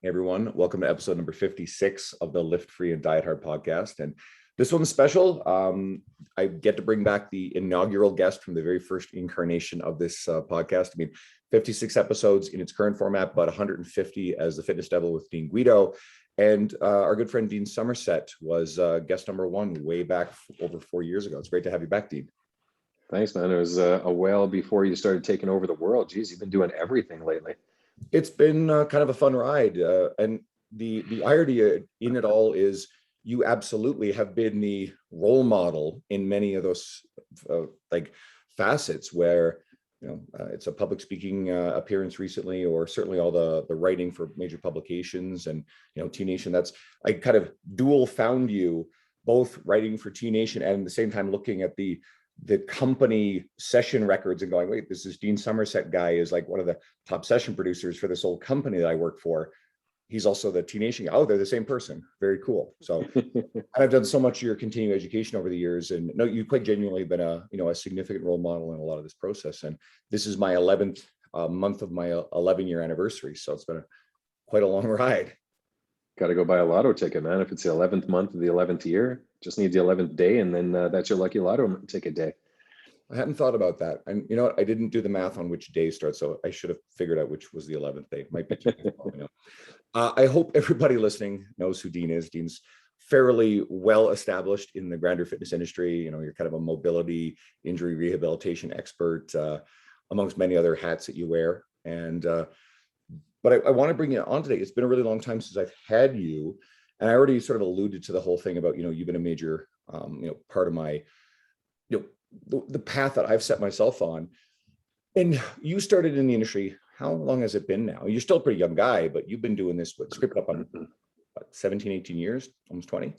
Hey everyone, welcome to episode number 56 of the Lift Free and Diet Hard podcast. And this one's special. I get to bring back the inaugural guest from the very first incarnation of this podcast. 56 episodes in its current format, but 150 as the Fitness Devil with Dean Guido. And our good friend Dean Somerset was guest number one way back over 4 years ago. It's great to have you back, Dean. Thanks, man. It was a while before you started taking over the world. Geez, you've been doing everything lately. It's been kind of a fun ride. And the irony in it all is you absolutely have been the role model in many of those facets where, it's a public speaking appearance recently, or certainly all the writing for major publications and, T Nation. I kind of dual found you both writing for T Nation and at the same time looking at the company session records and going, wait, this is Dean Somerset guy is like one of the top session producers for this old company that I work for. He's also the T Nation guy. Oh, they're the same person. Very cool. So I've done so much of your continuing education over the years, and no, you've quite genuinely been a significant role model in a lot of this process. And this is my 11th month of my 11-year anniversary. So it's been quite a long ride. Got to go buy a lotto ticket, man. If it's the 11th month of the 11th year, just need the 11th day, and then that's your lucky lotto ticket day. I hadn't thought about that. And you know what? I didn't do the math on which day starts, so I should have figured out which was the 11th day. Might be too I hope everybody listening knows who Dean is. Dean's fairly well established in the grounder fitness industry. You're kind of a mobility injury rehabilitation expert, amongst many other hats that you wear. And but I want to bring you on today. It's been a really long time since I've had you. And I already sort of alluded to the whole thing about, you've been a major, part of my, the path that I've set myself on. And you started in the industry. How long has it been now? You're still a pretty young guy, but you've been doing this, script up on 17, 18 years, almost 20?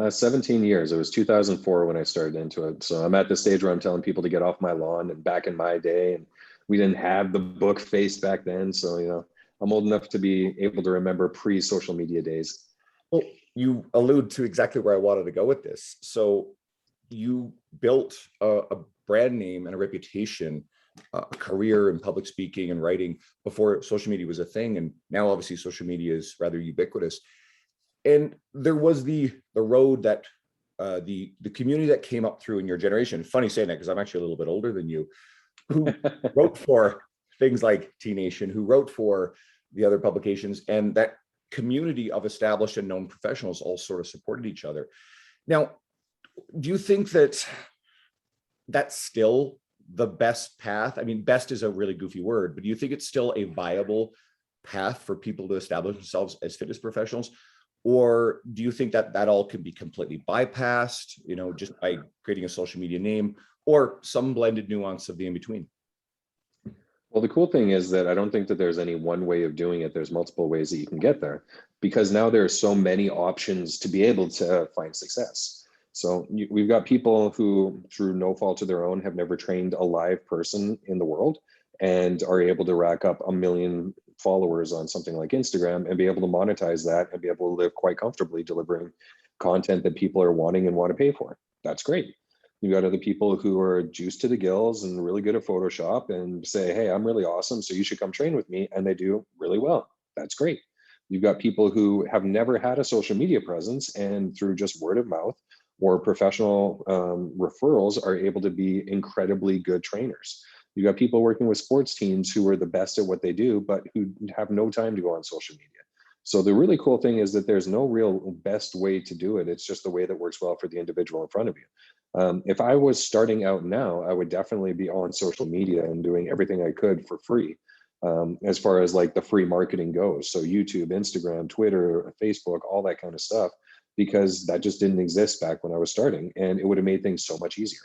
17 years. It was 2004 when I started into it. So I'm at the stage where I'm telling people to get off my lawn, and back in my day, and we didn't have the book face back then. So, I'm old enough to be able to remember pre-social media days. Well, you allude to exactly where I wanted to go with this. So you built a brand name and a reputation, a career in public speaking and writing before social media was a thing. And now obviously social media is rather ubiquitous. And there was the road that the community that came up through in your generation. Funny saying that because I'm actually a little bit older than you, who wrote for things like T Nation, who wrote for the other publications, and that community of established and known professionals all sort of supported each other. Now, do you think that that's still the best path? I mean, best is a really goofy word, but do you think it's still a viable path for people to establish themselves as fitness professionals? Or do you think that all can be completely bypassed, just by creating a social media name, or some blended nuance of the in-between? Well, the cool thing is that I don't think that there's any one way of doing it. There's multiple ways that you can get there, because now there are so many options to be able to find success. So we've got people who, through no fault of their own, have never trained a live person in the world and are able to rack up 1 million followers on something like Instagram and be able to monetize that and be able to live quite comfortably delivering content that people are wanting and want to pay for. That's great. You've got other people who are juiced to the gills and really good at Photoshop and say, hey, I'm really awesome, so you should come train with me. And they do really well. That's great. You've got people who have never had a social media presence, and through just word of mouth or professional referrals are able to be incredibly good trainers. You've got people working with sports teams who are the best at what they do, but who have no time to go on social media. So the really cool thing is that there's no real best way to do it. It's just the way that works well for the individual in front of you. If I was starting out now, I would definitely be on social media and doing everything I could for free, as far as like the free marketing goes. So YouTube, Instagram, Twitter, Facebook, all that kind of stuff, because that just didn't exist back when I was starting, and it would have made things so much easier.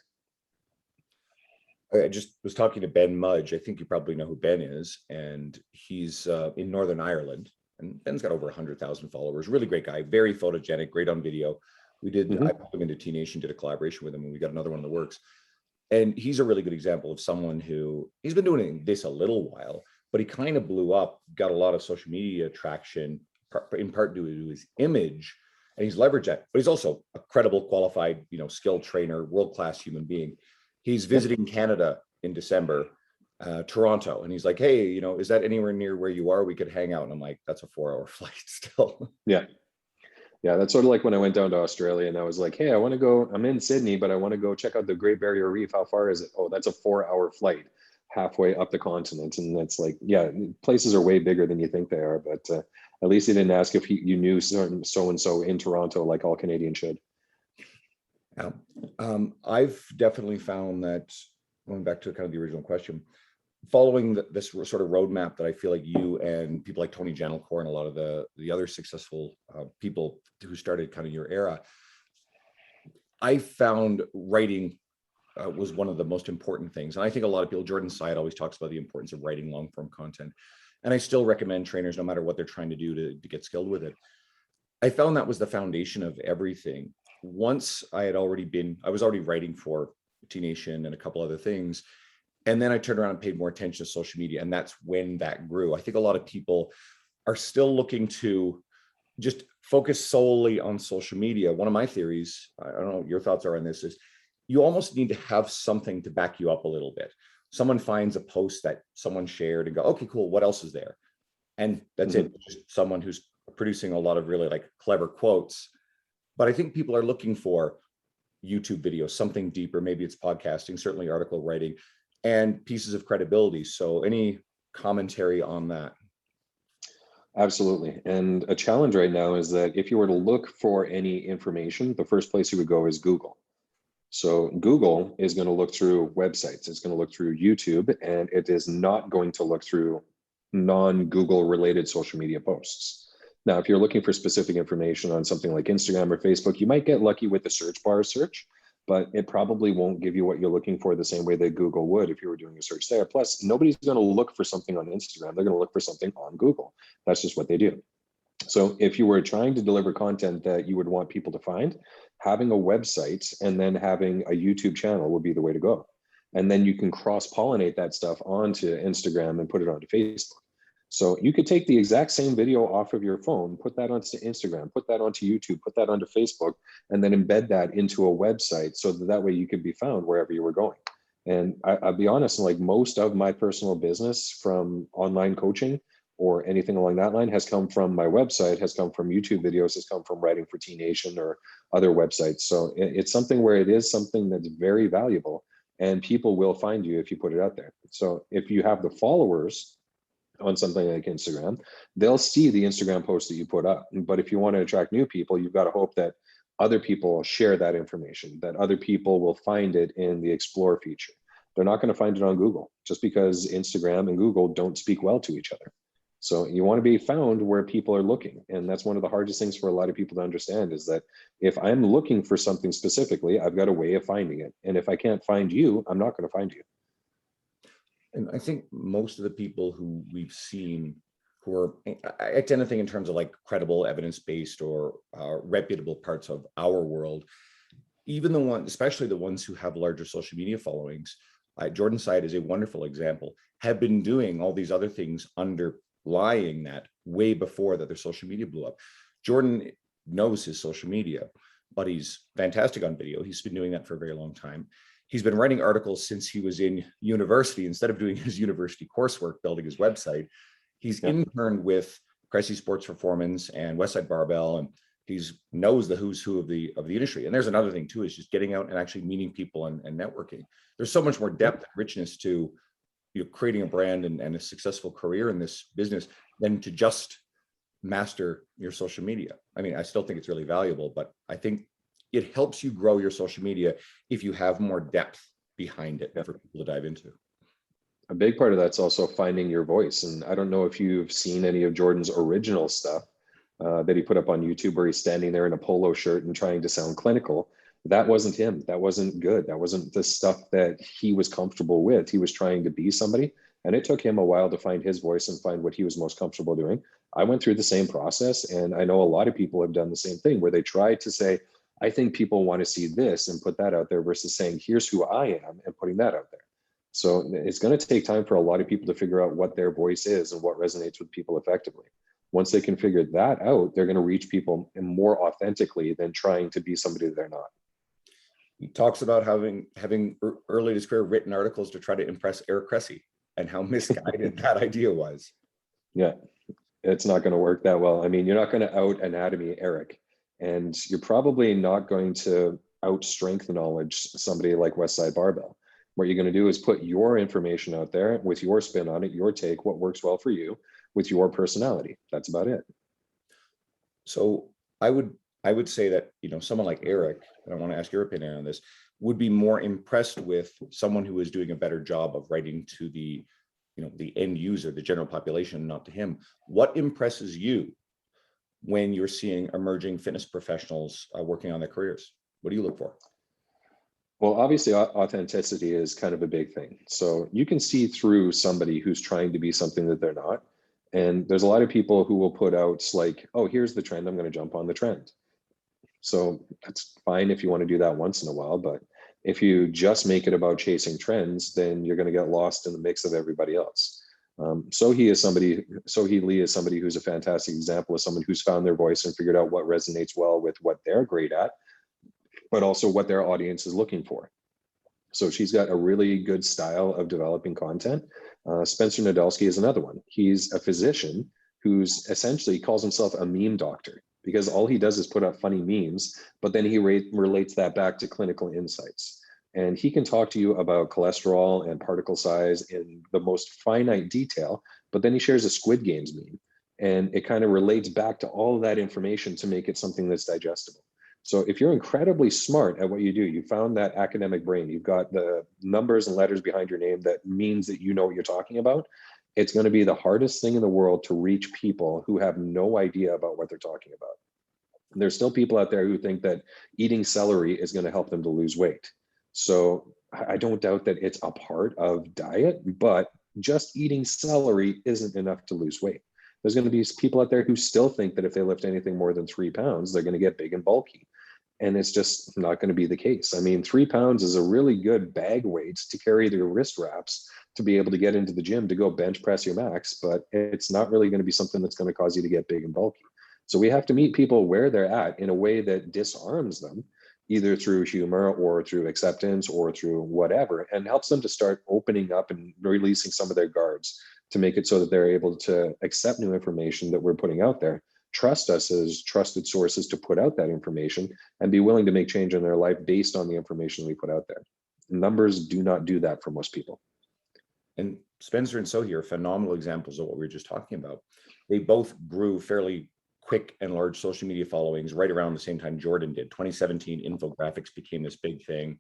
I just was talking to Ben Mudge. I think you probably know who Ben is, and he's in Northern Ireland. And Ben's got over 100,000 followers. Really great guy, very photogenic, great on video. We did, I put him into T Nation, did a collaboration with him, and we got another one in the works. And he's a really good example of someone who, he's been doing this a little while, but he kind of blew up, got a lot of social media traction, in part due to his image, and he's leveraged that. But he's also a credible, qualified, skilled trainer, world-class human being. He's visiting Canada in December, Toronto. And he's like, hey, you know, is that anywhere near where you are? We could hang out. And I'm like, that's a 4-hour flight still. Yeah. Yeah, that's sort of like when I went down to Australia and I was like, hey, I want to go, I'm in Sydney, but I want to go check out the Great Barrier Reef. How far is it? Oh, that's a 4-hour flight halfway up the continent. And that's like, yeah, places are way bigger than you think they are. But at least he didn't ask if you knew so-and-so in Toronto, like all Canadians should. Yeah. I've definitely found that, going back to kind of the original question, following this sort of roadmap that I feel like you and people like Tony Janelcore and a lot of the other successful people who started kind of your era, I found writing was one of the most important things. And I think a lot of people, Jordan Side always talks about the importance of writing long form content. And I still recommend trainers, no matter what they're trying to do to get skilled with it. I found that was the foundation of everything. Once I was already writing for T-Nation and a couple other things. And then I turned around and paid more attention to social media. And that's when that grew. I think a lot of people are still looking to just focus solely on social media. One of my theories, I don't know what your thoughts are on this, is you almost need to have something to back you up a little bit. Someone finds a post that someone shared and go, okay, cool, what else is there? And that's it, just someone who's producing a lot of really like clever quotes. But I think people are looking for YouTube videos, something deeper. Maybe it's podcasting, certainly article writing, and pieces of credibility. So any commentary on that? Absolutely. And a challenge right now is that if you were to look for any information, the first place you would go is Google. So Google is going to look through websites, it's going to look through YouTube, and it is not going to look through non-Google related social media posts. Now, if you're looking for specific information on something like Instagram or Facebook, you might get lucky with the search bar search, but it probably won't give you what you're looking for the same way that Google would if you were doing a search there. Plus, nobody's going to look for something on Instagram. They're going to look for something on Google. That's just what they do. So if you were trying to deliver content that you would want people to find, having a website and then having a YouTube channel would be the way to go. And then you can cross-pollinate that stuff onto Instagram and put it onto Facebook. So you could take the exact same video off of your phone, put that onto Instagram, put that onto YouTube, put that onto Facebook, and then embed that into a website so that way you could be found wherever you were going. And I'll be honest, like most of my personal business from online coaching or anything along that line has come from my website, has come from YouTube videos, has come from writing for T-Nation or other websites. So it's something where it is something that's very valuable and people will find you if you put it out there. So if you have the followers on something like Instagram, they'll see the Instagram post that you put up. But if you want to attract new people, you've got to hope that other people share that information, that other people will find it in the Explore feature. They're not going to find it on Google just because Instagram and Google don't speak well to each other. So you want to be found where people are looking. And that's one of the hardest things for a lot of people to understand is that if I'm looking for something specifically, I've got a way of finding it. And if I can't find you, I'm not going to find you. And I think most of the people who we've seen who are, I tend to think in terms of like credible, evidence-based or reputable parts of our world, even the ones, especially the ones who have larger social media followings, Jordan Side is a wonderful example, have been doing all these other things underlying that way before that their social media blew up. Jordan knows his social media, but he's fantastic on video. He's been doing that for a very long time. He's been writing articles since he was in university. Instead of doing his university coursework, building his website, he's interned with Cressy Sports Performance and Westside Barbell, and he's knows the who's who of the industry. And there's another thing too, is just getting out and actually meeting people and networking. There's so much more depth and richness to creating a brand and a successful career in this business than to just master your social media. I mean, I still think it's really valuable, but I think it helps you grow your social media if you have more depth behind it for people to dive into. A big part of that's also finding your voice. And I don't know if you've seen any of Jordan's original stuff that he put up on YouTube where he's standing there in a polo shirt and trying to sound clinical. That wasn't him. That wasn't good. That wasn't the stuff that he was comfortable with. He was trying to be somebody. And it took him a while to find his voice and find what he was most comfortable doing. I went through the same process. And I know a lot of people have done the same thing where they try to say, I think people want to see this and put that out there versus saying, here's who I am and putting that out there. So it's going to take time for a lot of people to figure out what their voice is and what resonates with people effectively. Once they can figure that out, they're going to reach people more authentically than trying to be somebody that they're not. He talks about having early in his career written articles to try to impress Eric Cressy. and how misguided that idea was. Yeah, it's not going to work that well. I mean, you're not going to out anatomy Eric, and you're probably not going to out strength knowledge somebody like Westside Barbell. What you're going to do is put your information out there with your spin on it, your take, what works well for you with your personality. That's about it. So I would say that, someone like Eric, and I want to ask your opinion on this, would be more impressed with someone who is doing a better job of writing to the end user, the general population, not to him. What impresses you when you're seeing emerging fitness professionals working on their careers? What do you look for? Well, obviously, authenticity is kind of a big thing. So you can see through somebody who's trying to be something that they're not. And there's a lot of people who will put out like, oh, here's the trend, I'm going to jump on the trend. So that's fine if you want to do that once in a while. But if you just make it about chasing trends, then you're going to get lost in the mix of everybody else. Sohee Lee is somebody who's a fantastic example of someone who's found their voice and figured out what resonates well with what they're great at, but also what their audience is looking for. So she's got a really good style of developing content. Spencer Nadolsky is another one. He's a physician who's essentially calls himself a meme doctor, because all he does is put up funny memes, but then he relates that back to clinical insights. And he can talk to you about cholesterol and particle size in the most finite detail, but then he shares a Squid Games meme. And it kind of relates back to all of that information to make it something that's digestible. So if you're incredibly smart at what you do, you found that academic brain, you've got the numbers and letters behind your name that means that you know what you're talking about, it's going to be the hardest thing in the world to reach people who have no idea about what they're talking about. There's still people out there who think that eating celery is going to help them to lose weight. So I don't doubt that it's a part of diet, but just eating celery isn't enough to lose weight. There's going to be people out there who still think that if they lift anything more than 3 pounds, they're going to get big and bulky. And it's just not going to be the case. I mean, 3 pounds is a really good bag weight to carry your wrist wraps to be able to get into the gym to go bench press your max, but it's not really going to be something that's going to cause you to get big and bulky. So we have to meet people where they're at in a way that disarms them, either through humor or through acceptance or through whatever, and helps them to start opening up and releasing some of their guards to make it so that they're able to accept new information that we're putting out there, trust us as trusted sources to put out that information, and be willing to make change in their life based on the information we put out there. Numbers do not do that for most people. And Spencer and Sohee are phenomenal examples of what we were just talking about. They both grew fairly quick and large social media followings right around the same time Jordan did. 2017, infographics became this big thing.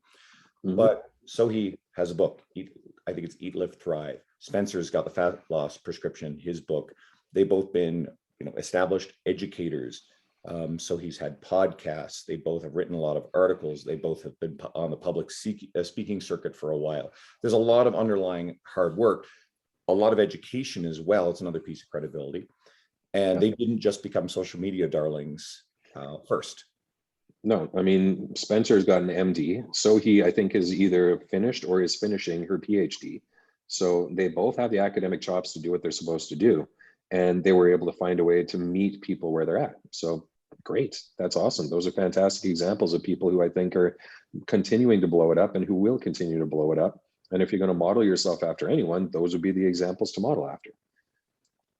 Mm-hmm. But Sohee has a book. I think it's Eat, Lift, Thrive. Spencer's got the fat loss prescription, his book. They've both been established educators. So he's had podcasts. They both have written a lot of articles. They both have been on the public speaking circuit for a while. There's a lot of underlying hard work, a lot of education as well. It's another piece of credibility. And they didn't just become social media darlings first. No, I mean, Spencer's got an MD. Sohee, I think, is either finished or is finishing her PhD. So they both have the academic chops to do what they're supposed to do. And they were able to find a way to meet people where they're at. So great. That's awesome. Those are fantastic examples of people who I think are continuing to blow it up and who will continue to blow it up. And if you're going to model yourself after anyone, those would be the examples to model after.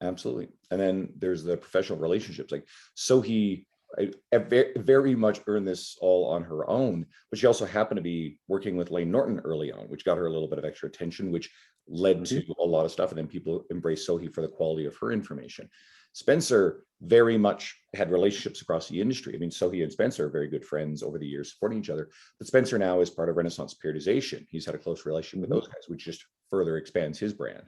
Absolutely. And then there's the professional relationships. Like Sohee very much earned this all on her own, but she also happened to be working with Layne Norton early on, which got her a little bit of extra attention, which led to a lot of stuff. And then people embraced Sohee for the quality of her information. Spencer very much had relationships across the industry. I mean, Sohee and Spencer are very good friends over the years, supporting each other. But Spencer now is part of Renaissance Periodization. He's had a close relationship with those guys, which just further expands his brand.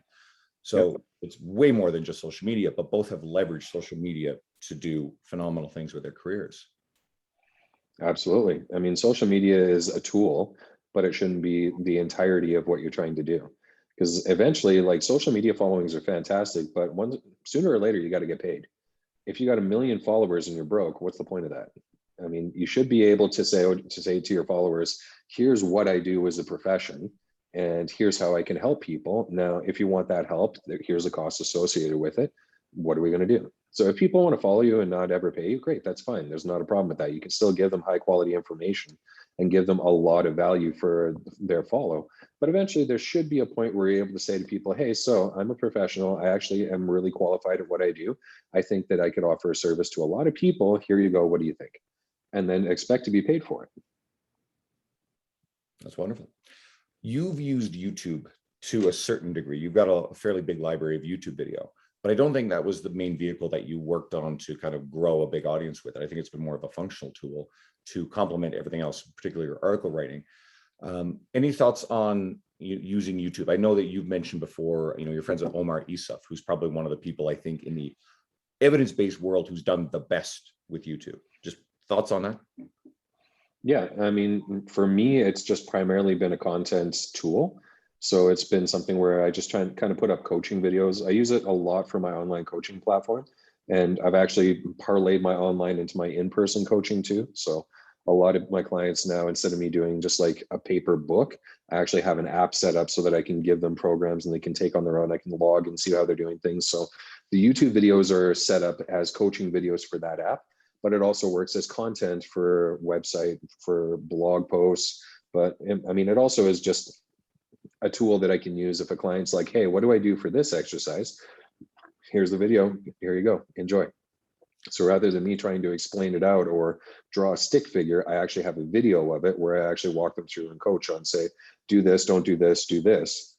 So it's way more than just social media, but both have leveraged social media to do phenomenal things with their careers. Absolutely. I mean, social media is a tool, but it shouldn't be the entirety of what you're trying to do. Because eventually, like, social media followings are fantastic, but sooner or later, you got to get paid. If you got 1 million followers and you're broke, what's the point of that? I mean, you should be able to say to your followers, here's what I do as a profession, and here's how I can help people. Now, if you want that help, here's the cost associated with it. What are we going to do? So if people want to follow you and not ever pay you, great, that's fine. There's not a problem with that. You can still give them high quality information and give them a lot of value for their follow. But eventually there should be a point where you're able to say to people, hey, so I'm a professional. I actually am really qualified at what I do. I think that I could offer a service to a lot of people. Here you go. What do you think? And then expect to be paid for it. That's wonderful. You've used YouTube to a certain degree. You've got a fairly big library of YouTube video, but I don't think that was the main vehicle that you worked on to kind of grow a big audience with it. I think it's been more of a functional tool to complement everything else, particularly your article writing. Any thoughts on using YouTube? I know that you've mentioned before, you're friends with Omar Isuf, who's probably one of the people I think in the evidence-based world who's done the best with YouTube. Just thoughts on that? Yeah, I mean, for me, it's just primarily been a content tool. So it's been something where I just try and kind of put up coaching videos. I use it a lot for my online coaching platform. And I've actually parlayed my online into my in-person coaching too. So a lot of my clients now, instead of me doing just like a paper book, I actually have an app set up so that I can give them programs and they can take on their own. I can log and see how they're doing things. So the YouTube videos are set up as coaching videos for that app, but it also works as content for website, for blog posts. But I mean, it also is just a tool that I can use if a client's like, hey, what do I do for this exercise? Here's the video, here you go, enjoy. So rather than me trying to explain it out or draw a stick figure, I actually have a video of it where I actually walk them through and coach on, say, do this, don't do this, do this.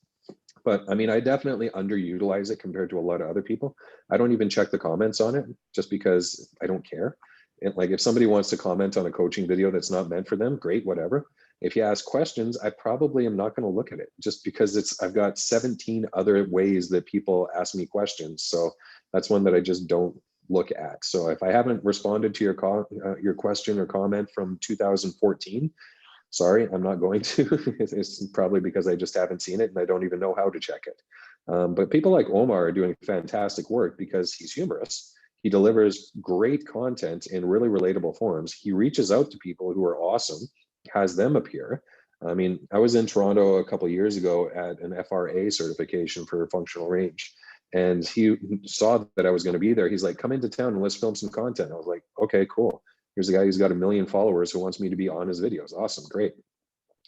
But I mean, I definitely underutilize it compared to a lot of other people. I don't even check the comments on it just because I don't care. And like if somebody wants to comment on a coaching video that's not meant for them, great, whatever. If you ask questions, I probably am not going to look at it just because I've got 17 other ways that people ask me questions. So that's one that I just don't look at. So if I haven't responded to your question or comment from 2014, sorry, I'm not going to. It's probably because I just haven't seen it and I don't even know how to check it. But people like Omar are doing fantastic work because he's humorous. He delivers great content in really relatable forms. He reaches out to people who are awesome, has them appear. I mean, I was in Toronto a couple of years ago at an FRA certification for functional range. And he saw that I was going to be there. He's like, come into town and let's film some content. I was like, okay, cool. Here's a guy who's got 1 million followers who wants me to be on his videos. Awesome, great.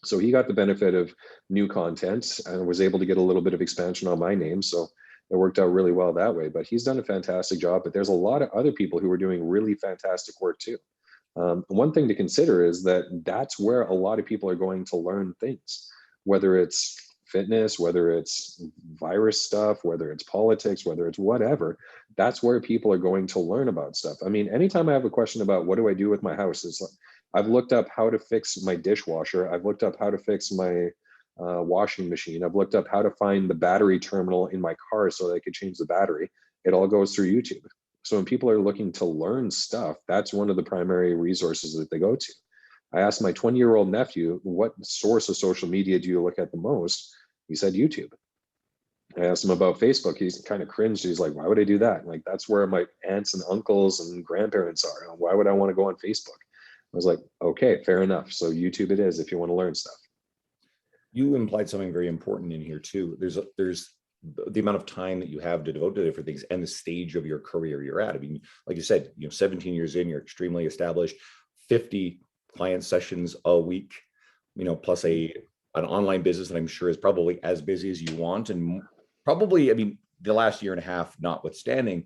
So he got the benefit of new content and was able to get a little bit of expansion on my name. So it worked out really well that way. But he's done a fantastic job. But there's a lot of other people who are doing really fantastic work too. One thing to consider is that that's where a lot of people are going to learn things, whether it's fitness, whether it's virus stuff, whether it's politics, whether it's whatever. That's where people are going to learn about stuff. I mean, anytime I have a question about what do I do with my house, it's like, I've looked up how to fix my dishwasher. I've looked up how to fix my washing machine. I've looked up how to find the battery terminal in my car so that I could change the battery. It all goes through YouTube. So when people are looking to learn stuff, that's one of the primary resources that they go to. I asked my 20-year-old nephew, what source of social media do you look at the most? He said YouTube. I asked him about Facebook. He's kind of cringed. He's like, why would I do that? Like, that's where my aunts and uncles and grandparents are. Why would I want to go on Facebook? I was like, okay, fair enough. So YouTube it is if you want to learn stuff. You implied something very important in here too. There's the amount of time that you have to devote to different things and the stage of your career you're at. I mean, like you said, 17 years in, you're extremely established, 50 client sessions a week, plus an online business that I'm sure is probably as busy as you want. And probably, I mean, the last year and a half notwithstanding,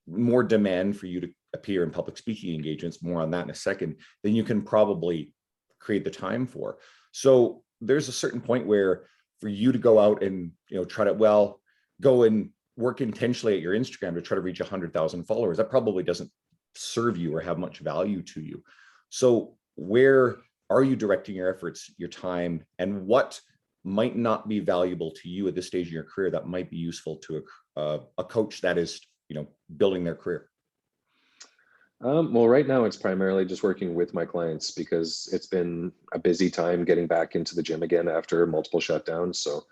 more demand for you to appear in public speaking engagements, more on that in a second, than you can probably create the time for. So there's a certain point where for you to go out and, try to, go and work intentionally at your Instagram to try to reach 100,000 followers, that probably doesn't serve you or have much value to you. So where are you directing your efforts, your time, and what might not be valuable to you at this stage in your career that might be useful to a coach that is, building their career? Well, right now it's primarily just working with my clients because it's been a busy time getting back into the gym again after multiple shutdowns. So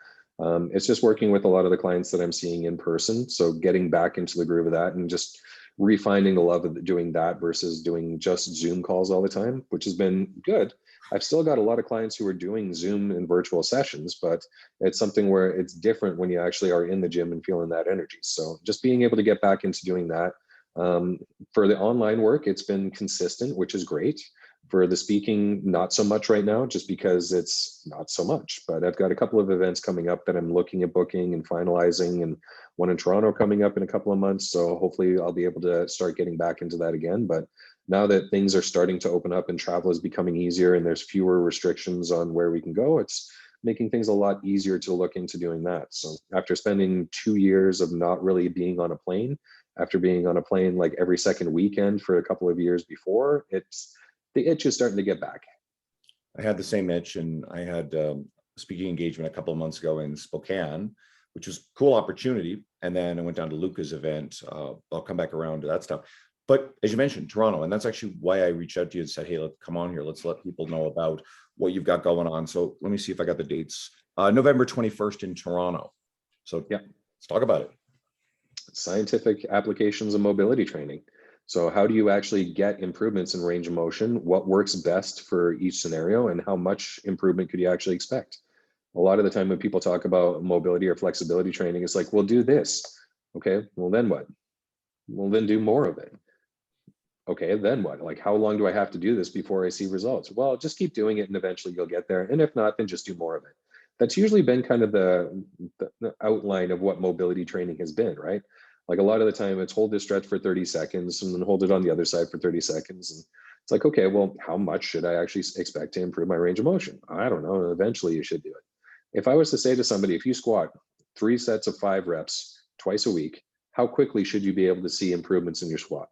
it's just working with a lot of the clients that I'm seeing in person. So getting back into the groove of that and just refinding the love of doing that versus doing just Zoom calls all the time, which has been good. I've still got a lot of clients who are doing Zoom and virtual sessions, but it's something where it's different when you actually are in the gym and feeling that energy. So just being able to get back into doing that. For the online work, it's been consistent, which is great. For the speaking, not so much right now, just because it's not so much. But I've got a couple of events coming up that I'm looking at booking and finalizing, and one in Toronto coming up in a couple of months. So hopefully I'll be able to start getting back into that again. But now that things are starting to open up and travel is becoming easier and there's fewer restrictions on where we can go, it's making things a lot easier to look into doing that. So after spending 2 years of not really being on a plane, after being on a plane like every second weekend for a couple of years before, the itch is starting to get back. I had the same itch, and I had a speaking engagement a couple of months ago in Spokane, which was a cool opportunity. And then I went down to Luca's event. I'll come back around to that stuff. But as you mentioned, Toronto, and that's actually why I reached out to you and said, hey, let's come on here. Let's let people know about what you've got going on. So let me see if I got the dates. November 21st in Toronto. So yeah, let's talk about it. Scientific applications of mobility training. So how do you actually get improvements in range of motion? What works best for each scenario, and how much improvement could you actually expect? A lot of the time when people talk about mobility or flexibility training, it's like, we'll do this. Okay, well then what? Well, then do more of it. Okay, then what? Like, how long do I have to do this before I see results? Well, just keep doing it and eventually you'll get there. And if not, then just do more of it. That's usually been kind of the outline of what mobility training has been, right? Like a lot of the time it's hold this stretch for 30 seconds and then hold it on the other side for 30 seconds. And it's like, okay, well, how much should I actually expect to improve my range of motion? I don't know. Eventually you should do it. If I was to say to somebody, if you squat 3 sets of 5 reps twice a week, how quickly should you be able to see improvements in your squat?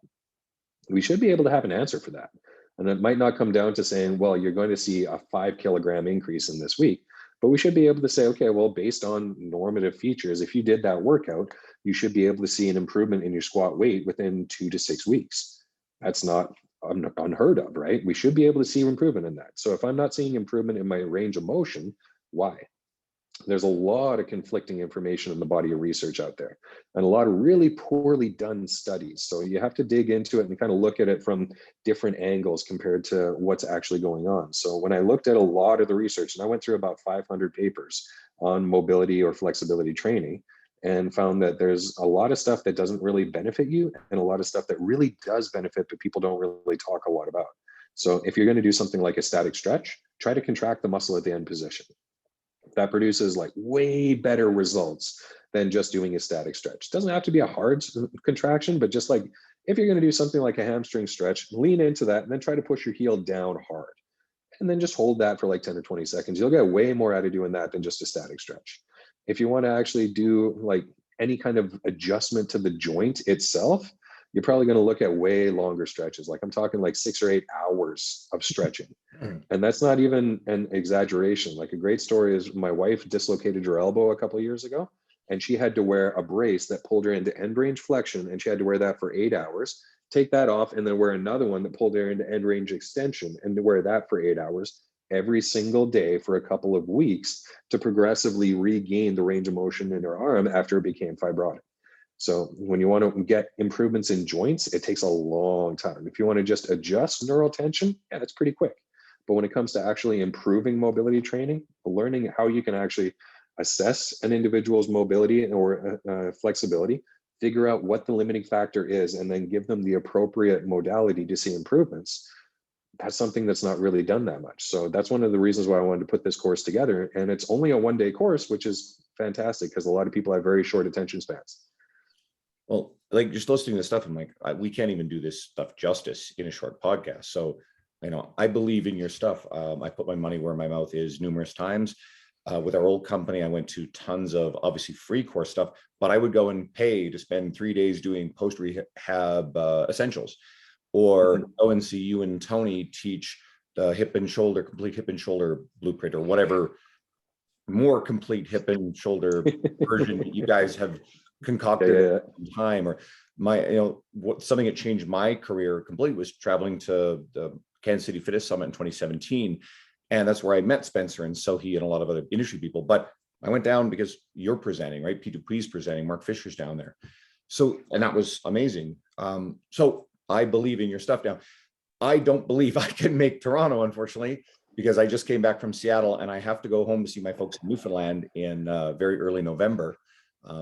We should be able to have an answer for that. And it might not come down to saying, well, you're going to see a 5 kilogram increase in this week, but we should be able to say, okay, well, based on normative features, if you did that workout, you should be able to see an improvement in your squat weight within 2 to 6 weeks. That's not unheard of, right? We should be able to see improvement in that. So if I'm not seeing improvement in my range of motion, why? There's a lot of conflicting information in the body of research out there, and a lot of really poorly done studies. So you have to dig into it and kind of look at it from different angles compared to what's actually going on. So when I looked at a lot of the research, and I went through about 500 papers on mobility or flexibility training, and found that there's a lot of stuff that doesn't really benefit you and a lot of stuff that really does benefit, but people don't really talk a lot about. So if you're going to do something like a static stretch, try to contract the muscle at the end position. That produces like way better results than just doing a static stretch. It doesn't have to be a hard contraction, but just like if you're going to do something like a hamstring stretch, lean into that and then try to push your heel down hard. And then just hold that for like 10 to 20 seconds. You'll get way more out of doing that than just a static stretch. If you want to actually do like any kind of adjustment to the joint itself, you're probably going to look at way longer stretches. Like I'm talking like 6 or 8 hours of stretching. And that's not even an exaggeration. Like a great story is my wife dislocated her elbow a couple of years ago, and she had to wear a brace that pulled her into end range flexion, and she had to wear that for 8 hours, take that off, and then wear another one that pulled her into end range extension, and to wear that for 8 hours every single day for a couple of weeks to progressively regain the range of motion in her arm after it became fibrotic. So when you want to get improvements in joints, it takes a long time. If you want to just adjust neural tension, yeah, that's pretty quick. But when it comes to actually improving mobility training, learning how you can actually assess an individual's mobility or flexibility, figure out what the limiting factor is, and then give them the appropriate modality to see improvements, that's something that's not really done that much. So that's one of the reasons why I wanted to put this course together. And it's only a 1-day course, which is fantastic because a lot of people have very short attention spans. Well, like just listening to this stuff, I'm like, we can't even do this stuff justice in a short podcast. So, I believe in your stuff. I put my money where my mouth is numerous times. With our old company, I went to tons of obviously free course stuff, but I would go and pay to spend 3 days doing post rehab essentials, or go and see you and Tony teach the complete hip and shoulder blueprint, or whatever more complete hip and shoulder version that you guys have concocted in time. Or something that changed my career completely was traveling to the Kansas City Fitness Summit in 2017. And that's where I met Spencer and Sohi and a lot of other industry people. But I went down because you're presenting, right? P2P's presenting, Mark Fisher's down there. So, and that was amazing. So I believe in your stuff. Now, I don't believe I can make Toronto, unfortunately, because I just came back from Seattle and I have to go home to see my folks in Newfoundland in very early November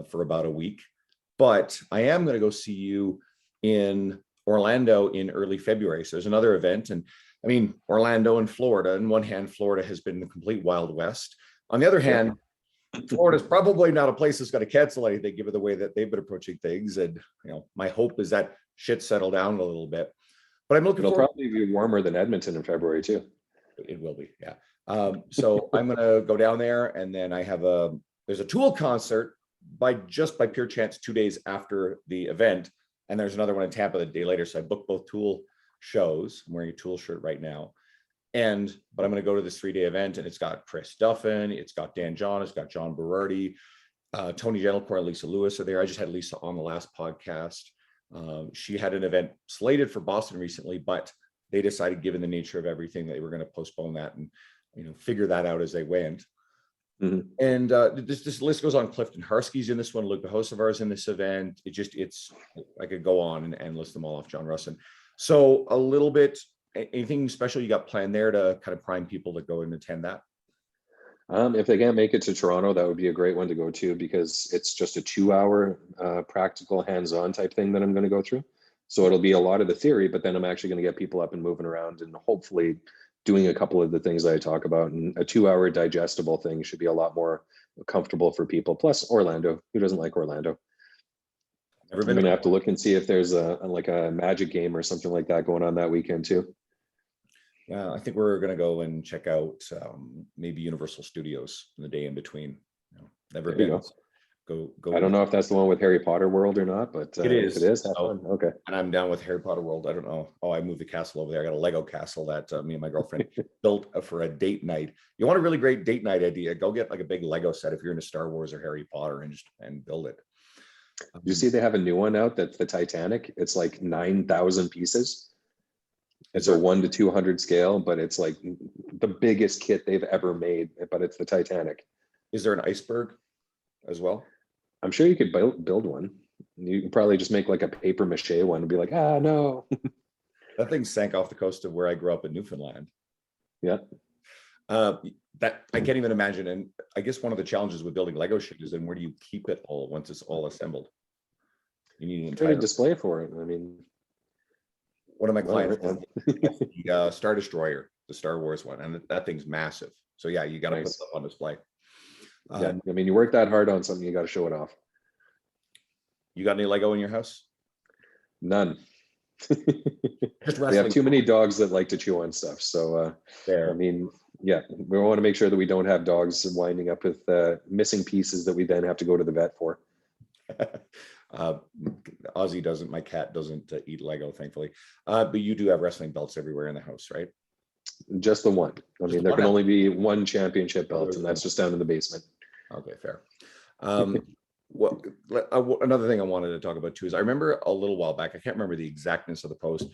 for about a week. But I am going to go see you in Orlando in early February. So there's another event, and I mean, Orlando and Florida, on one hand, Florida has been the complete Wild West. On the other hand, Florida's probably not a place that's going to cancel anything given the way that they've been approaching things. And, my hope is that shit settle down a little bit. But I'm looking It'll forward. probably be warmer than Edmonton in February too. It will be, yeah. So I'm going to go down there, and then there's a Tool concert by pure chance 2 days after the event. And there's another one in Tampa the day later. So I booked both Tool shows. I'm wearing a Tool shirt right now. But I'm going to go to this 3-day event, and it's got Chris Duffin, it's got Dan John, it's got John Berardi, Tony Gentlecore, and Lisa Lewis are there. I just had Lisa on the last podcast. She had an event slated for Boston recently, but they decided, given the nature of everything, that they were going to postpone that and figure that out as they went. Mm-hmm. And this list goes on. Clifton Harsky's in this one, Luke Behosavar's in this event. I could go on and list them all off. John Russin. So a little bit. Anything special you got planned there to kind of prime people to go and attend that? If they can't make it to Toronto, that would be a great one to go to, because it's just a 2-hour practical hands-on type thing that I'm going to go through. So it'll be a lot of the theory, but then I'm actually going to get people up and moving around and hopefully doing a couple of the things that I talk about. And a 2-hour digestible thing should be a lot more comfortable for people. Plus Orlando. Who doesn't like Orlando? I'm going to have to look and see if there's a Magic game or something like that going on that weekend too. Yeah, I think we're going to go and check out maybe Universal Studios in the day in between. Never been. Go. I don't know if that's the one with Harry Potter World or not, but it is. If it is, have fun. Okay. And I'm down with Harry Potter World. I don't know. Oh, I moved the castle over there. I got a Lego castle that me and my girlfriend built for a date night. You want a really great date night idea? Go get like a big Lego set if you're into Star Wars or Harry Potter and build it. You see, they have a new one out that's the Titanic. It's like 9,000 pieces. It's a 1 to 200 scale, but it's like the biggest kit they've ever made, but it's the Titanic. Is there an iceberg as well? I'm sure you could build one. You can probably just make like a paper mache one and be like, no. That thing sank off the coast of where I grew up in Newfoundland. Yeah. That I can't even imagine. And I guess one of the challenges with building Lego shit is then where do you keep it all once it's all assembled? You need an entire display for it. I mean, one of my clients, the Star Destroyer, the Star Wars one, and that thing's massive. So yeah, you got to put stuff on display. Yeah, I mean, you work that hard on something, you got to show it off. You got any Lego in your house? None. Just we have too many dogs that like to chew on stuff. So, I mean, yeah, we want to make sure that we don't have dogs winding up with missing pieces that we then have to go to the vet for. Ozzy doesn't, my cat doesn't eat Lego, thankfully. But you do have wrestling belts everywhere in the house, right? Just the one. I mean, there can only be one championship belt, and that's just down in the basement. Okay, fair. Well, another thing I wanted to talk about too is I remember a little while back, I can't remember the exactness of the post,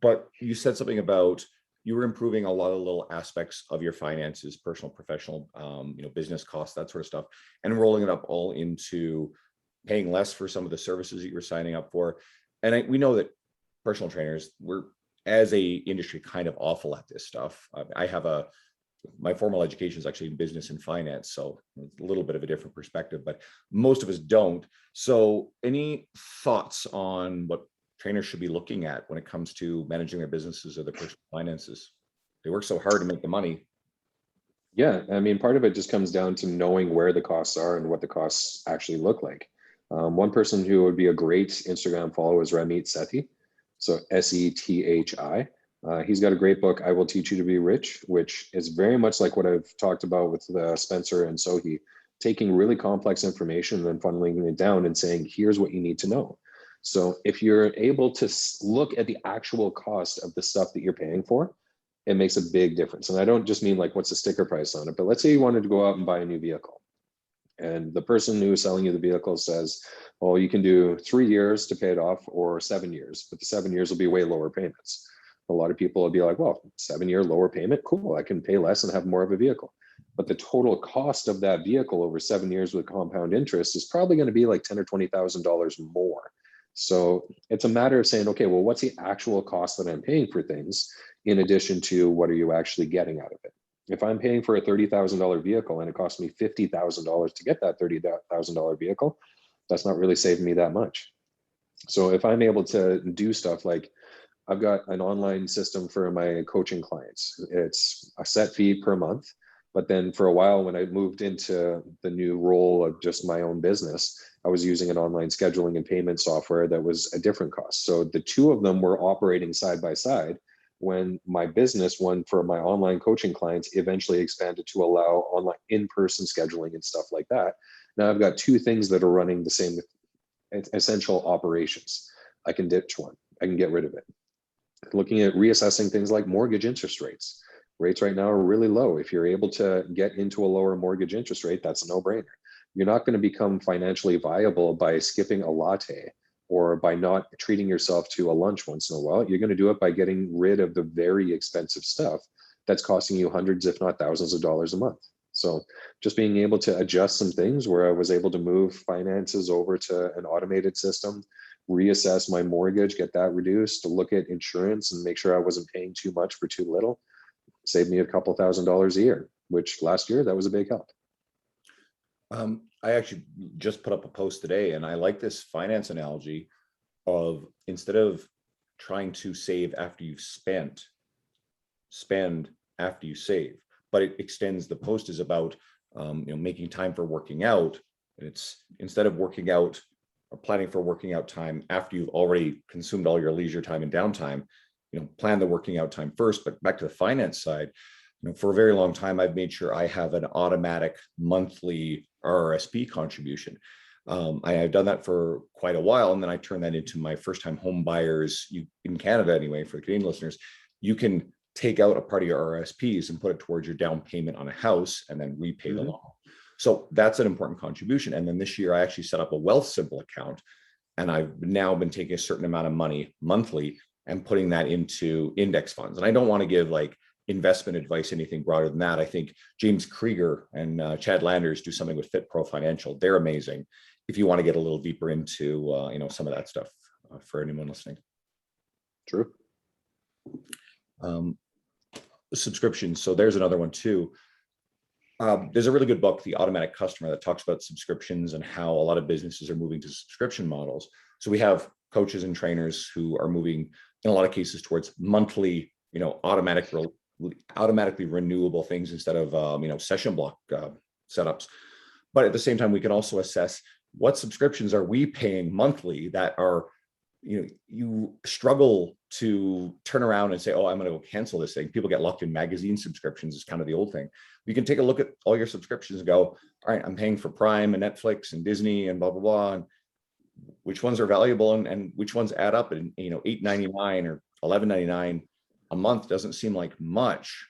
but you said something about you were improving a lot of little aspects of your finances, personal, professional, business costs, that sort of stuff, and rolling it up all into paying less for some of the services that you were signing up for. And we know that personal trainers, we're as a industry kind of awful at this stuff. I have my formal education is actually in business and finance, so a little bit of a different perspective, but most of us don't. So any thoughts on what trainers should be looking at when it comes to managing their businesses or their personal finances? They work so hard to make the money. Yeah, I mean, part of it just comes down to knowing where the costs are and what the costs actually look like. One person who would be a great Instagram follow is Ramit Sethi. So Sethi. He's got a great book, I Will Teach You to Be Rich, which is very much like what I've talked about with Spencer and Sohi, taking really complex information and then funneling it down and saying, here's what you need to know. So if you're able to look at the actual cost of the stuff that you're paying for, it makes a big difference. And I don't just mean like, what's the sticker price on it, but let's say you wanted to go out and buy a new vehicle. And the person who is selling you the vehicle says, well, you can do 3 years to pay it off or 7 years, but the 7 years will be way lower payments. A lot of people will be like, well, 7-year lower payment, cool, I can pay less and have more of a vehicle. But the total cost of that vehicle over 7 years with compound interest is probably going to be like $10,000 or $20,000 more. So it's a matter of saying, okay, well, what's the actual cost that I'm paying for things in addition to what are you actually getting out of it? If I'm paying for a $30,000 vehicle and it costs me $50,000 to get that $30,000 vehicle, that's not really saving me that much. So if I'm able to do stuff like I've got an online system for my coaching clients. It's a set fee per month. But then for a while, when I moved into the new role of just my own business, I was using an online scheduling and payment software that was a different cost. So the two of them were operating side by side when my business, one for my online coaching clients, eventually expanded to allow online in-person scheduling and stuff like that. Now I've got two things that are running the same essential operations. I can ditch one. I can get rid of it. Looking at reassessing things like mortgage interest rates. Rates right now are really low. If you're able to get into a lower mortgage interest rate, that's a no-brainer. You're not going to become financially viable by skipping a latte or by not treating yourself to a lunch once in a while. You're going to do it by getting rid of the very expensive stuff that's costing you hundreds, if not thousands of dollars a month. So just being able to adjust some things where I was able to move finances over to an automated system, reassess my mortgage, get that reduced, to look at insurance and make sure I wasn't paying too much for too little, saved me a couple $1,000s a year, which last year, that was a big help. I actually just put up a post today, and I like this finance analogy of, instead of trying to save after you've spent, spend after you save. But it extends, the post is about making time for working out. And it's, instead of working out or planning for working out time after you've already consumed all your leisure time and downtime, plan the working out time first. But back to the finance side, for a very long time, I've made sure I have an automatic monthly RRSP contribution. I have done that for quite a while, and then I turned that into my first-time home buyers. In Canada anyway, for the Canadian listeners, you can take out a part of your RRSPs and put it towards your down payment on a house and then repay the loan. So that's an important contribution. And then this year, I actually set up a Wealthsimple account, and I've now been taking a certain amount of money monthly and putting that into index funds. And I don't want to give like investment advice, anything broader than that. I think James Krieger and Chad Landers do something with Fit Pro Financial. They're amazing if you want to get a little deeper into some of that stuff for anyone listening. True. Subscriptions. So there's another one too. There's a really good book, The Automatic Customer, that talks about subscriptions and how a lot of businesses are moving to subscription models. So we have coaches and trainers who are moving in a lot of cases towards monthly, automatically renewable things instead of session block setups. But at the same time, we can also assess what subscriptions are we paying monthly that are, you struggle to turn around and say, oh, I'm going to go cancel this thing. People get locked in magazine subscriptions is kind of the old thing. You can take a look at all your subscriptions and go, all right, I'm paying for Prime and Netflix and Disney and blah, blah, blah. And which ones are valuable and which ones add up, and $8.99 or $11.99 a month doesn't seem like much.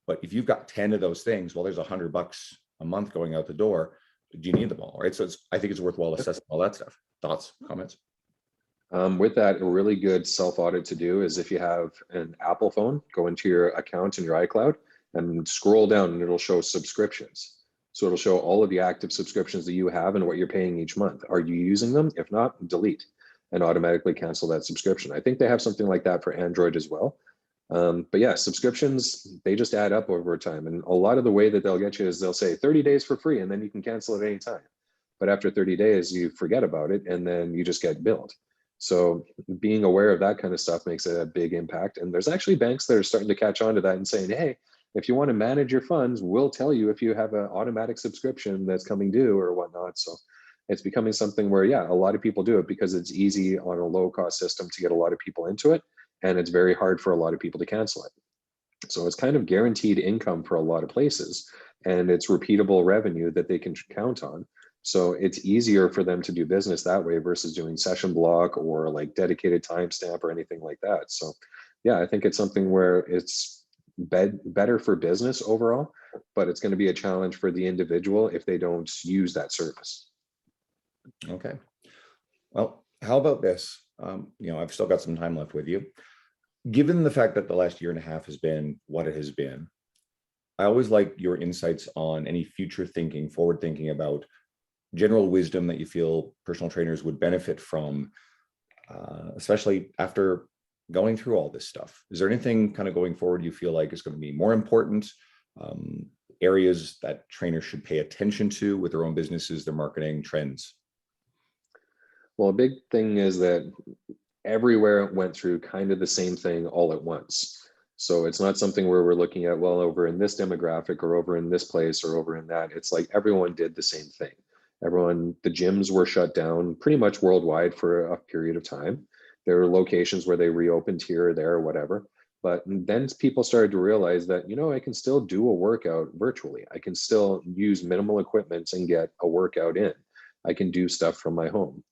But if you've got 10 of those things, well, there's $100 a month going out the door. Do you need them all? Right. So I think it's worthwhile assessing all that stuff. Thoughts, comments? With that, a really good self-audit to do is, if you have an Apple phone, go into your account in your iCloud and scroll down, and it'll show subscriptions. So it'll show all of the active subscriptions that you have and what you're paying each month. Are you using them? If not, delete and automatically cancel that subscription. I think they have something like that for Android as well. But yeah, subscriptions, they just add up over time. And a lot of the way that they'll get you is they'll say 30 days for free, and then you can cancel at any time. But after 30 days, you forget about it, and then you just get billed. So being aware of that kind of stuff makes a big impact. And there's actually banks that are starting to catch on to that and saying, hey, if you want to manage your funds, we'll tell you if you have an automatic subscription that's coming due or whatnot. So it's becoming something where, yeah, a lot of people do it because it's easy on a low cost system to get a lot of people into it. And it's very hard for a lot of people to cancel it. So it's kind of guaranteed income for a lot of places, and it's repeatable revenue that they can count on. So it's easier for them to do business that way versus doing session block or like dedicated timestamp or anything like that. So yeah, I think it's something where it's better for business overall, but it's going to be a challenge for the individual if they don't use that service. Okay. Well, how about this? I've still got some time left with you. Given the fact that the last year and a half has been what it has been, I always like your insights on any future thinking, forward thinking about general wisdom that you feel personal trainers would benefit from, especially after going through all this stuff. Is there anything kind of going forward you feel like is going to be more important, areas that trainers should pay attention to with their own businesses, their marketing trends? Well, a big thing is that everywhere went through kind of the same thing all at once. So it's not something where we're looking at, well, over in this demographic or over in this place or over in that. It's like everyone did the same thing. Everyone, the gyms were shut down pretty much worldwide for a period of time. There were locations where they reopened here or there or whatever. But then people started to realize that, you know, I can still do a workout virtually. I can still use minimal equipment and get a workout in. I can do stuff from my home.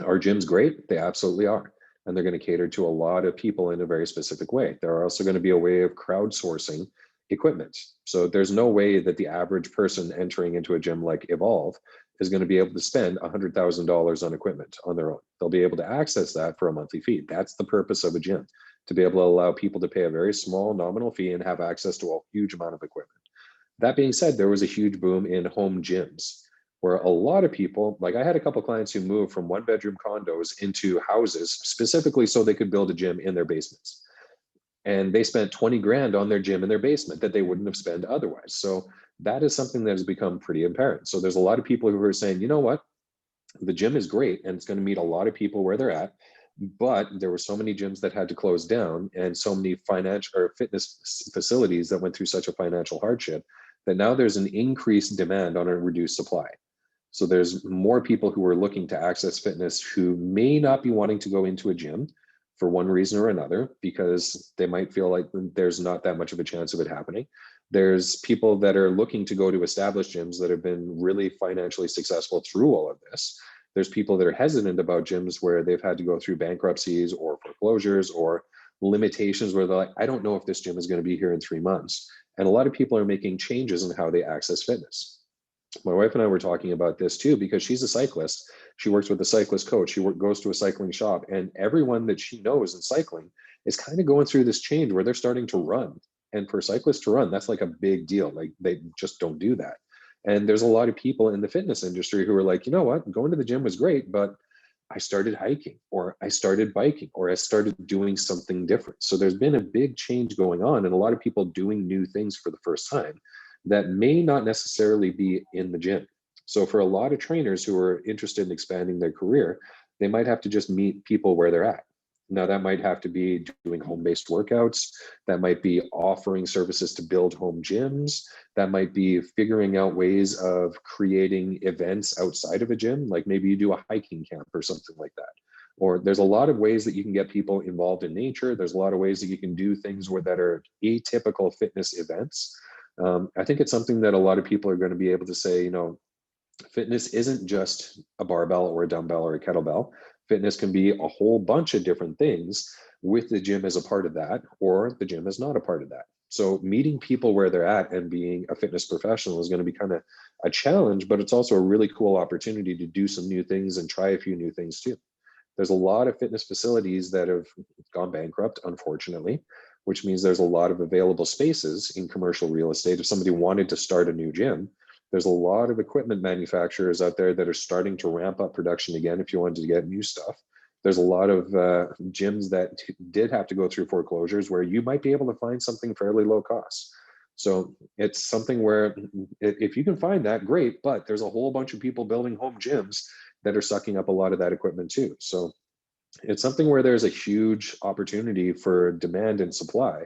Are gyms great? They absolutely are. And they're going to cater to a lot of people in a very specific way. There are also going to be a way of crowdsourcing equipment. So there's no way that the average person entering into a gym like Evolve is going to be able to spend $100,000 on equipment on their own. They'll be able to access that for a monthly fee. That's the purpose of a gym, to be able to allow people to pay a very small nominal fee and have access to a huge amount of equipment. That being said, there was a huge boom in home gyms, where a lot of people, like I had a couple of clients who moved from 1-bedroom condos into houses specifically so they could build a gym in their basements. And they spent 20 grand on their gym in their basement that they wouldn't have spent otherwise. So that is something that has become pretty apparent. So there's a lot of people who are saying, you know what, the gym is great and it's going to meet a lot of people where they're at, but there were so many gyms that had to close down and so many financial or fitness facilities that went through such a financial hardship that now there's an increased demand on a reduced supply. So there's more people who are looking to access fitness who may not be wanting to go into a gym for one reason or another, because they might feel like there's not that much of a chance of it happening. There's people that are looking to go to established gyms that have been really financially successful through all of this. There's people that are hesitant about gyms where they've had to go through bankruptcies or foreclosures or limitations where they're like, I don't know if this gym is going to be here in 3 months. And a lot of people are making changes in how they access fitness. My wife and I were talking about this too, because she's a cyclist. She works with a cyclist coach. She goes to a cycling shop, and everyone that she knows in cycling is kind of going through this change where they're starting to run. And for cyclists to run, that's like a big deal. Like they just don't do that. And there's a lot of people in the fitness industry who are like, you know what, going to the gym was great, but I started hiking or I started biking or I started doing something different. So there's been a big change going on and a lot of people doing new things for the first time that may not necessarily be in the gym. So for a lot of trainers who are interested in expanding their career, they might have to just meet people where they're at. Now that might have to be doing home-based workouts. That might be offering services to build home gyms. That might be figuring out ways of creating events outside of a gym. Like maybe you do a hiking camp or something like that. Or there's a lot of ways that you can get people involved in nature. There's a lot of ways that you can do things that are atypical fitness events. I think it's something that a lot of people are going to be able to say, you know, fitness isn't just a barbell or a dumbbell or a kettlebell. Fitness can be a whole bunch of different things with the gym as a part of that, or the gym is not a part of that. So meeting people where they're at and being a fitness professional is going to be kind of a challenge, but it's also a really cool opportunity to do some new things and try a few new things too. There's a lot of fitness facilities that have gone bankrupt, unfortunately, which means there's a lot of available spaces in commercial real estate. If somebody wanted to start a new gym, there's a lot of equipment manufacturers out there that are starting to ramp up production again if you wanted to get new stuff. There's a lot of gyms that did have to go through foreclosures where you might be able to find something fairly low cost. So it's something where if you can find that, great, but there's a whole bunch of people building home gyms that are sucking up a lot of that equipment too. So it's something where there's a huge opportunity for demand and supply,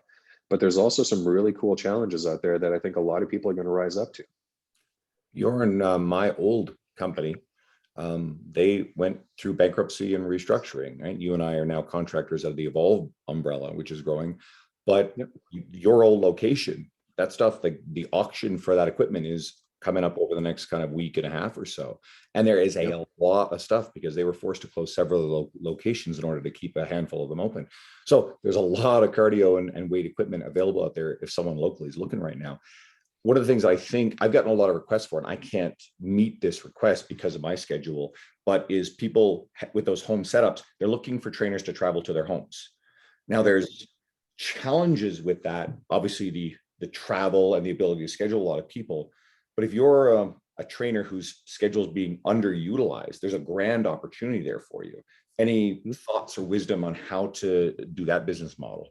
but there's also some really cool challenges out there that I think a lot of people are going to rise up to. You're in my old company. They went through bankruptcy and restructuring, right? You and I are now contractors of the Evolve umbrella, which is growing, but Yep. your old location, that stuff, like the auction for that equipment is coming up over the next kind of week and a half or so. And there is a lot of stuff because they were forced to close several locations in order to keep a handful of them open. So there's a lot of cardio and weight equipment available out there if someone locally is looking right now. One of the things I think I've gotten a lot of requests for, and I can't meet this request because of my schedule, but is people with those home setups, they're looking for trainers to travel to their homes. Now there's challenges with that. Obviously the travel and the ability to schedule a lot of people. But if you're a trainer whose schedule is being underutilized, there's a grand opportunity there for you. Any thoughts or wisdom on how to do that business model?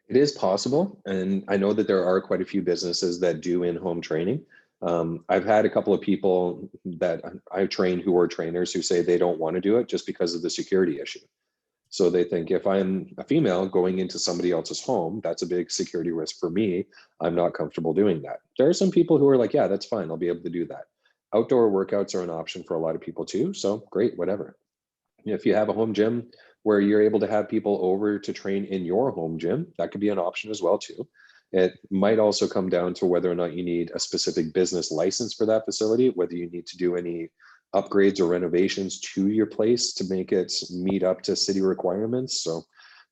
It is possible. And I know that there are quite a few businesses that do in-home training. I've had a couple of people that I train who are trainers who say they don't want to do it just because of the security issue. So they think if I'm a female going into somebody else's home, that's a big security risk for me. I'm not comfortable doing that. There are some people who are like, yeah, that's fine. I'll be able to do that. Outdoor workouts are an option for a lot of people too. So great, whatever. If you have a home gym where you're able to have people over to train in your home gym, that could be an option as well too. It might also come down to whether or not you need a specific business license for that facility, whether you need to do any upgrades or renovations to your place to make it meet up to city requirements. So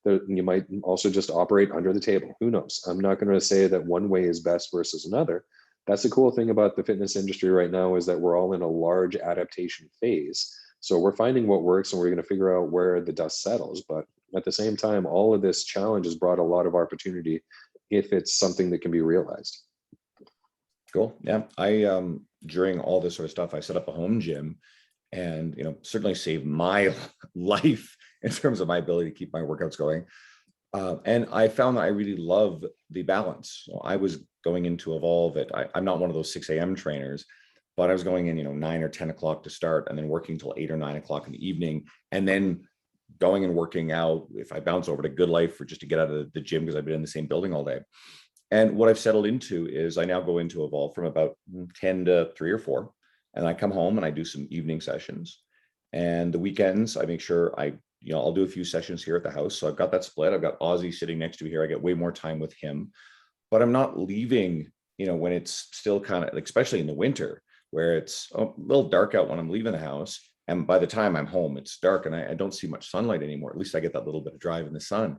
you might also just operate under the table. Who knows? I'm not going to say that one way is best versus another. That's the cool thing about the fitness industry right now, is that we're all in a large adaptation phase. So we're finding what works and we're going to figure out where the dust settles. But at the same time, all of this challenge has brought a lot of opportunity if it's something that can be realized. Cool. Yeah. During all this sort of stuff, I set up a home gym, and, certainly saved my life in terms of my ability to keep my workouts going. And I found that I really love the balance. So I was going into Evolve I'm not one of those 6 a.m. trainers, but I was going in, 9 or 10 o'clock to start, and then working till 8 or 9 o'clock in the evening, and then going and working out if I bounce over to Good Life, or just to get out of the gym because I've been in the same building all day. And what I've settled into is I now go into Evolve from about 10 to 3 or 4, and I come home and I do some evening sessions. And the weekends, I make sure I'll do a few sessions here at the house. So I've got that split. I've got Ozzy sitting next to me here. I get way more time with him, but I'm not leaving, when it's still kind of, especially in the winter, where it's a little dark out when I'm leaving the house. And by the time I'm home, it's dark, and I don't see much sunlight anymore. At least I get that little bit of drive in the sun.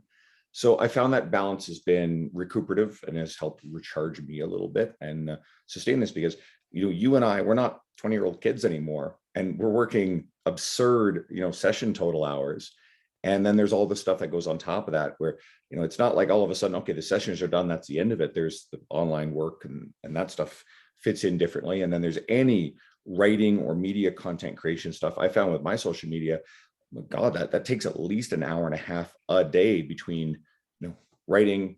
So I found that balance has been recuperative and has helped recharge me a little bit and sustain this, because, you and I, we're not 20-year-old kids anymore, and we're working absurd, session total hours. And then there's all the stuff that goes on top of that, where, it's not like all of a sudden, okay, the sessions are done, that's the end of it. There's the online work, and that stuff fits in differently. And then there's any writing or media content creation stuff. I found with my social media, God, that takes at least an hour and a half a day between, writing,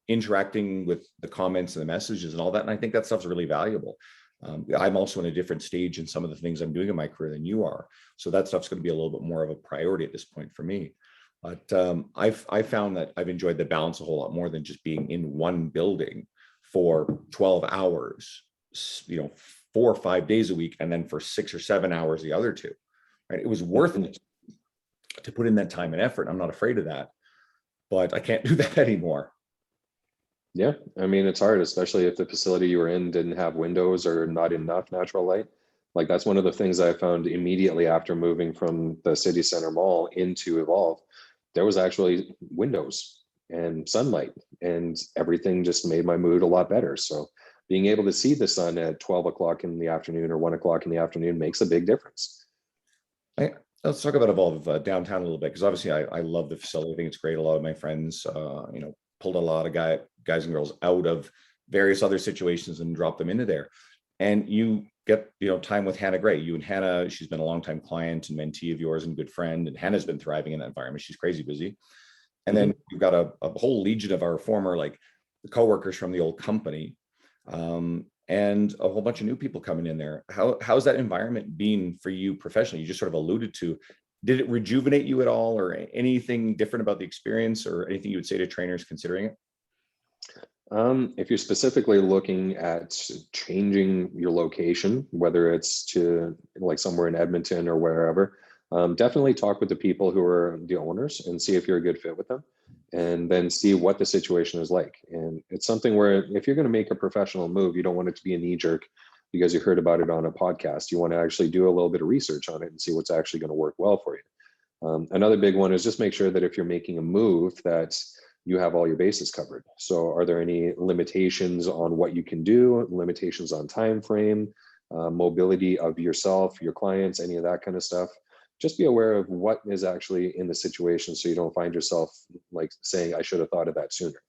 interacting with the comments and the messages and all that. And I think that stuff's really valuable. I'm also in a different stage in some of the things I'm doing in my career than you are. So that stuff's going to be a little bit more of a priority at this point for me. But I found that I've enjoyed the balance a whole lot more than just being in one building for 12 hours, 4 or 5 days a week, and then for 6 or 7 hours the other two. Right? It was worth it to put in that time and effort. I'm not afraid of that, but I can't do that anymore. Yeah, I mean, it's hard, especially if the facility you were in didn't have windows or not enough natural light. Like, that's one of the things I found immediately after moving from the city center mall into Evolve. There was actually windows and sunlight, and everything just made my mood a lot better. So being able to see the sun at 12 o'clock in the afternoon or 1 o'clock in the afternoon makes a big difference. Let's talk about Evolve downtown a little bit, because obviously I love the facility. I think it's great. A lot of my friends, pulled a lot of guys and girls out of various other situations and dropped them into there. And you get, time with Hannah Gray. You and Hannah, she's been a longtime client and mentee of yours and good friend. And Hannah's been thriving in that environment. She's crazy busy. And then we've got a whole legion of our former, coworkers from the old company. And a whole bunch of new people coming in there. How's that environment been for you professionally? You just sort of alluded to, did it rejuvenate you at all, or anything different about the experience, or anything you would say to trainers considering it? If you're specifically looking at changing your location, whether it's to somewhere in Edmonton or wherever, definitely talk with the people who are the owners and see if you're a good fit with them, and then see what the situation is like. And it's something where, if you're going to make a professional move, you don't want it to be a knee jerk because you heard about it on a podcast. You want to actually do a little bit of research on it and see what's actually going to work well for you. Another big one is just make sure that if you're making a move, that you have all your bases covered. So are there any limitations on what you can do, limitations on time frame, mobility of yourself, your clients, any of that kind of stuff? Just be aware of what is actually in the situation, so you don't find yourself saying, I should have thought of that sooner.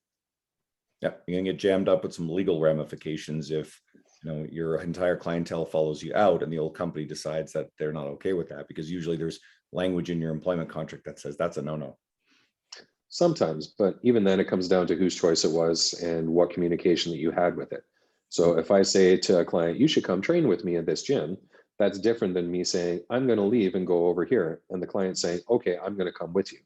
Yeah, you're gonna get jammed up with some legal ramifications if your entire clientele follows you out and the old company decides that they're not okay with that, because usually there's language in your employment contract that says that's a no-no. Sometimes, but even then it comes down to whose choice it was and what communication that you had with it. So if I say to a client, you should come train with me at this gym, That's different than me saying, I'm going to leave and go over here. And the client saying, okay, I'm going to come with you.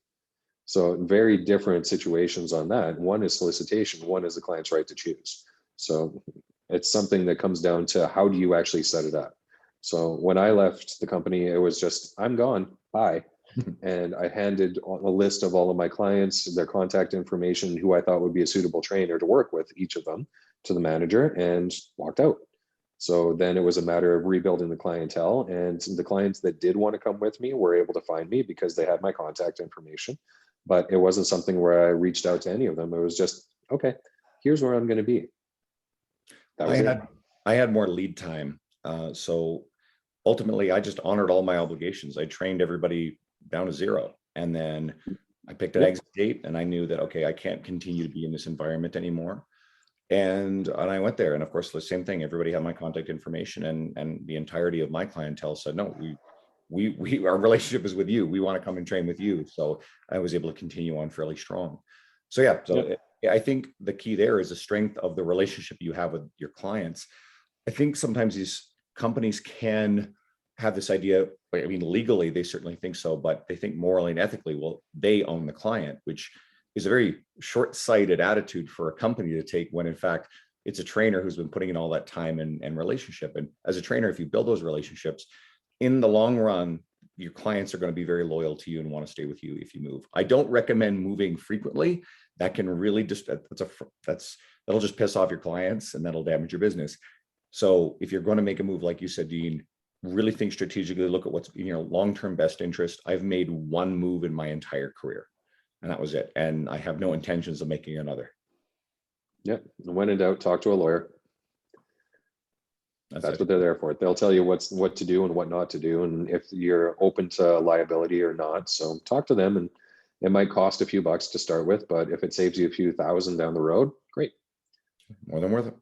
So very different situations on that. One is solicitation, one is the client's right to choose. So it's something that comes down to how do you actually set it up? So when I left the company, it was just, I'm gone, bye. And I handed a list of all of my clients, their contact information, who I thought would be a suitable trainer to work with, each of them, to the manager, and walked out. So then it was a matter of rebuilding the clientele, and the clients that did want to come with me were able to find me because they had my contact information. But it wasn't something where I reached out to any of them. It was just, okay, here's where I'm going to be. That was it. I had more lead time. So ultimately, I just honored all my obligations. I trained everybody down to zero. And then I picked an exit date, and I knew that, okay, I can't continue to be in this environment anymore. And I went there. And of course, the same thing, everybody had my contact information, and the entirety of my clientele said, no, our relationship is with you. We want to come and train with you. So I was able to continue on fairly strong. So yeah, so I think the key there is the strength of the relationship you have with your clients. I think sometimes these companies can have this idea, I mean, legally, they certainly think so, but they think morally and ethically, well, they own the client, which is a very short-sighted attitude for a company to take, when in fact, it's a trainer who's been putting in all that time and relationship. And as a trainer, if you build those relationships, in the long run, your clients are going to be very loyal to you and want to stay with you if you move. I don't recommend moving frequently. That can really just, that'll just piss off your clients, and that'll damage your business. So if you're going to make a move, like you said, Dean, really think strategically, look at what's in your long-term best interest. I've made one move in my entire career, and that was it. And I have no intentions of making another. Yep. When in doubt, talk to a lawyer. That's what they're there for. They'll tell you what to do and what not to do, and if you're open to liability or not. So talk to them, and it might cost a few bucks to start with, but if it saves you a few thousand down the road, great. More than worth it.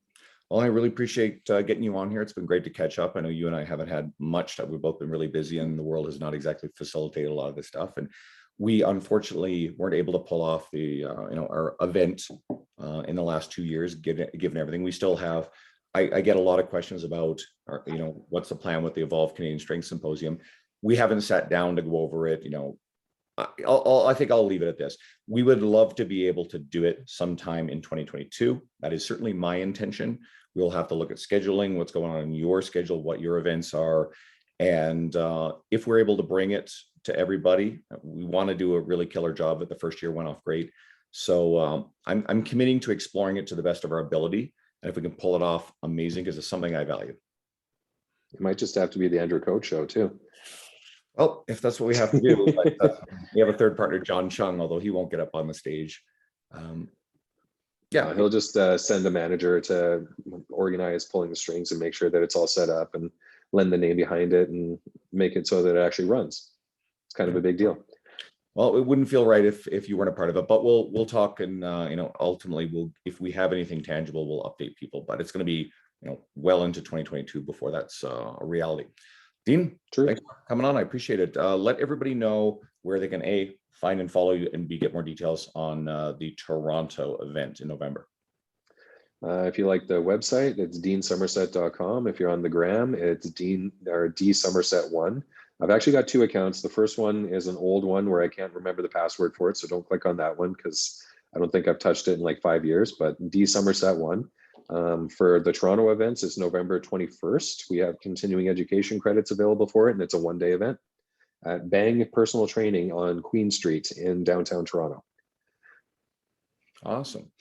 Well, I really appreciate getting you on here. It's been great to catch up. I know you and I haven't had much. That we've both been really busy, and the world has not exactly facilitated a lot of this stuff. And we unfortunately weren't able to pull off the our event in the last 2 years, given everything. We still have. I get a lot of questions about, what's the plan with the Evolve Canadian Strength Symposium. We haven't sat down to go over it. I think I'll leave it at this. We would love to be able to do it sometime in 2022. That is certainly my intention. We'll have to look at scheduling, what's going on in your schedule, what your events are. And if we're able to bring it to everybody, we want to do a really killer job. But the first year went off great. So I'm committing to exploring it to the best of our ability. And if we can pull it off, amazing, because it's something I value. It might just have to be the Andrew Coach show too. Well, if that's what we have to do, but, we have a third partner, John Chung, although he won't get up on the stage. Yeah, he'll just send a manager to organize pulling the strings and make sure that it's all set up and lend the name behind it and make it so that it actually runs. It's kind of a big deal. Well, it wouldn't feel right if you weren't a part of it, but we'll talk, and ultimately if we have anything tangible, we'll update people. But it's going to be well into 2022 before that's a reality. Dean, thanks for coming on. I appreciate it. Let everybody know where they can find and follow you, and get more details on the Toronto event in November. If you like the website, it's deansomerset.com. If you're on the gram, it's dsomerset1. I've actually got 2 accounts. The first one is an old one where I can't remember the password for it, so don't click on that one because I don't think I've touched it in like 5 years, but dsomerset1. For the Toronto events, it's November 21st. We have continuing education credits available for it, and it's a one-day event at Bang Personal Training on Queen Street in downtown Toronto. Awesome.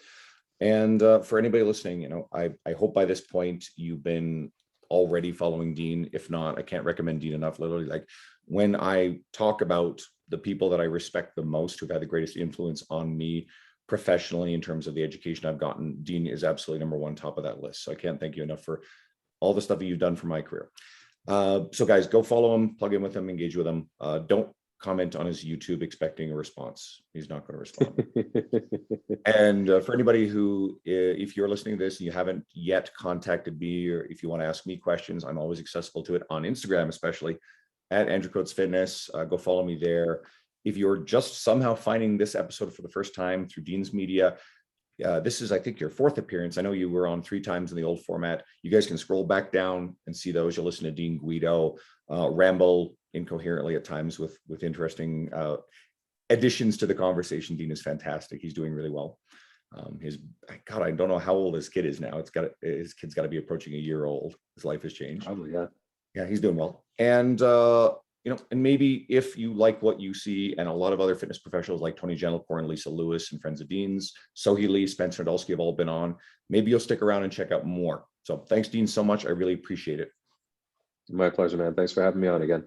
And for anybody listening, I hope by this point you've been already following Dean. If not, I can't recommend Dean enough. Literally, like when I talk about the people that I respect the most, who've had the greatest influence on me professionally in terms of the education I've gotten, Dean is absolutely number one, top of that list. So I can't thank you enough for all the stuff that you've done for my career. So guys, go follow him, plug in with him, engage with him. Don't comment on his YouTube expecting a response. He's not going to respond. And for anybody who, if you're listening to this and you haven't yet contacted me, or if you want to ask me questions, I'm always accessible to it on Instagram, especially at Andrew Coates Fitness. Go follow me there. If you're just somehow finding this episode for the first time through Dean's Media, This is, I think, your fourth appearance. I know you were on 3 times in the old format. You guys can scroll back down and see those. You'll listen to Dean Guido ramble incoherently at times with interesting additions to the conversation. Dean is fantastic. He's doing really well. God, I don't know how old his kid is now. His kid's got to be approaching a year old. His life has changed. Probably, yeah. Yeah, he's doing well. And and maybe if you like what you see, and a lot of other fitness professionals like Tony Gentlecore and Lisa Lewis and Friends of Dean's, Sohi Lee, Spencer Nadolsky have all been on, maybe you'll stick around and check out more. So thanks, Dean, so much. I really appreciate it. My pleasure, man. Thanks for having me on again.